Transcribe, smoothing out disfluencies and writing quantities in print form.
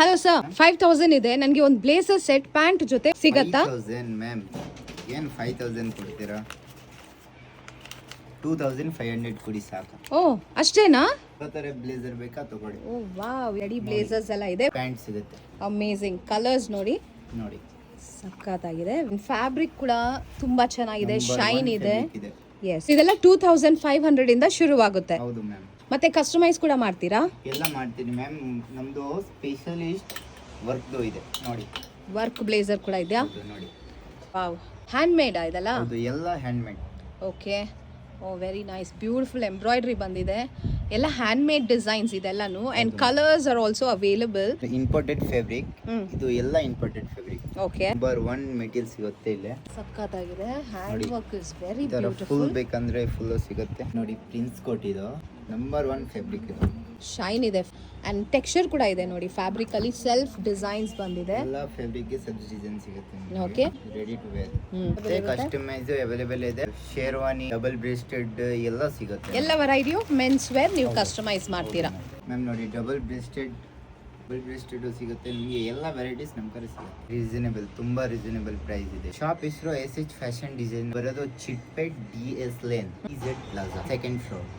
Hello sir, 5000 ಇದೆ ನನಗೆ ಒಂದು ಬ್ಲೇಸರ್ ಸೆಟ್ ಪ್ಯಾಂಟ್ ಜೊತೆ ಸಿಗತ್ತಾ? 5000 ಮ್ಯಾಮ್, ಏನು 5000 ಕೊಡ್ತೀರಾ? 2500 ಕೊಡಿ ಸಾಕು. ಓ ಅಷ್ಟೇನಾ? ತರ ಬ್ಲೇಸರ್ ಬೇಕಾ ತಗೊಳ್ಳಿ. ಓ ವಾವ್, ರೆಡಿ ಬ್ಲೇಸರ್ಸ್ ಎಲ್ಲ ಇದೆ. ಪ್ಯಾಂಟ್ ಸಿಗುತ್ತೆ ಅಮೇಜಿಂಗ್ ಕಲರ್ಸ್ ನೋಡಿ, ನೋಡಿ. ಸಕ್ಕತ್ತಾಗಿದೆ. ಫ್ಯಾಬ್ರಿಕ್ ಕೂಡ ತುಂಬಾ ಚೆನ್ನಾಗಿದೆ, Number ಶೈನ್ one ಇದೆ. fabric ಇದೆ. ಎಸ್, ಇದೆಲ್ಲ 2500 ಇಂದ ಶುರುವಾಗುತ್ತೆ. ಹೌದು ಮ್ಯಾಮ್. ಮತ್ತೆ ಕಸ್ಟಮೈಸ್ ಕೂಡ ಮಾಡ್ತೀರಾ? ಎಲ್ಲ ಮಾಡ್ತೀನಿ ಮ್ಯಾಮ್. ನಮ್ದು ಸ್ಪೆಷಲಿಸ್ಟ್ ವರ್ಕ್ದು ಇದೆ ನೋಡಿ. ವರ್ಕ್ ಬ್ಲೇಸರ್ ಕೂಡ ಇದೆಯಾ? ಹೌದು ನೋಡಿ. ವಾವ್, ಹ್ಯಾಂಡ್ ಮೇಡ್ ಇದೆಲ್ಲ? ಹೌದು, ಎಲ್ಲ hand made. Okay, oh very nice. Beautiful embroidery ಬಂದಿದೆ, ಎಲ್ಲ ಹ್ಯಾಂಡ್ ಮೇಡ್ ಡಿಸೈನ್ಸ್ ಇದೆಲ್ಲಾನು. And colours are also available. Imported fabric, hmm. ಇದು ಎಲ್ಲ imported fabric. Okay, number 1 material ಸಿಗುತ್ತೆ ಇಲ್ಲೇ. ಸಕ್ಕತ್ತಾಗಿದೆ. ಹ್ಯಾಂಡ್ ನೋಡಿ. Work is very full beautiful. ಬೇಕಂದ್ರೆ ಫುಲ್ ಸಿಗುತ್ತೆ ನೋಡಿ. ಪ್ರಿನ್ಸ್ ಕೋಟ್ ಇದು ನಂಬರ್ 1 ಫ್ಯಾಬ್ರಿಕ್ ಇದು. ಶೈನ್ ಇದೆ ಅಂಡ್ ಟೆಕ್ಸ್ಚರ್ ಕೂಡ ಇದೆ ನೋಡಿ. ಫ್ಯಾಬ್ರಿಕ್ ಅಲ್ಲಿ ಸೆಲ್ಫ್ ಡಿಸೈನ್ಸ್ ಬಂದಿದೆ. ಎಲ್ಲ ಫ್ಯಾಬ್ರಿಕ್ ಗೆ ಸಬ್ ಡಿಸೈನ್ ಸಿಗುತ್ತೆ. Okay. Ready to wear. Hmm. ಮತ್ತೆ ಕಸ್ಟಮೈಸ್ ಅವೈಲೇಬಲ್ ಇದೆ. ಶೇರ್ವಾನಿ, ಡಬಲ್ ಬ್ರೆಸ್ಟೆಡ್ ಎಲ್ಲ ಸಿಗುತ್ತೆ. ಎಲ್ಲ ವೆರೈಟಿ ಆಫ್ ಮೆನ್ಸ್ ವೇರ್ ನೀವು ಕಸ್ಟಮೈಸ್ ಮಾಡ್ತೀರಾ? ಮ್ಯಾಮ್ ನೋಡಿ, ಡಬಲ್ ಬ್ರೆಸ್ಟೆಡ್ ಸಿಗುತ್ತೆ ನಿಮಗೆ. ಎಲ್ಲ ವೆರೈಟೀಸ್ ನಮ್ಮ ಕಡೆ ಸಿಗುತ್ತೆ. ರೀಸನೇಬಲ್, ತುಂಬಾ ರೀಸನೇಬಲ್ ಪ್ರೈಸ್ ಇದೆ. ಶಾಪ್ ಹೆಸರು SH ಫ್ಯಾಷನ್ ಡಿಸೈನ್, ಬರೋದು Chickpet DS lane, EZ plaza, 2nd floor.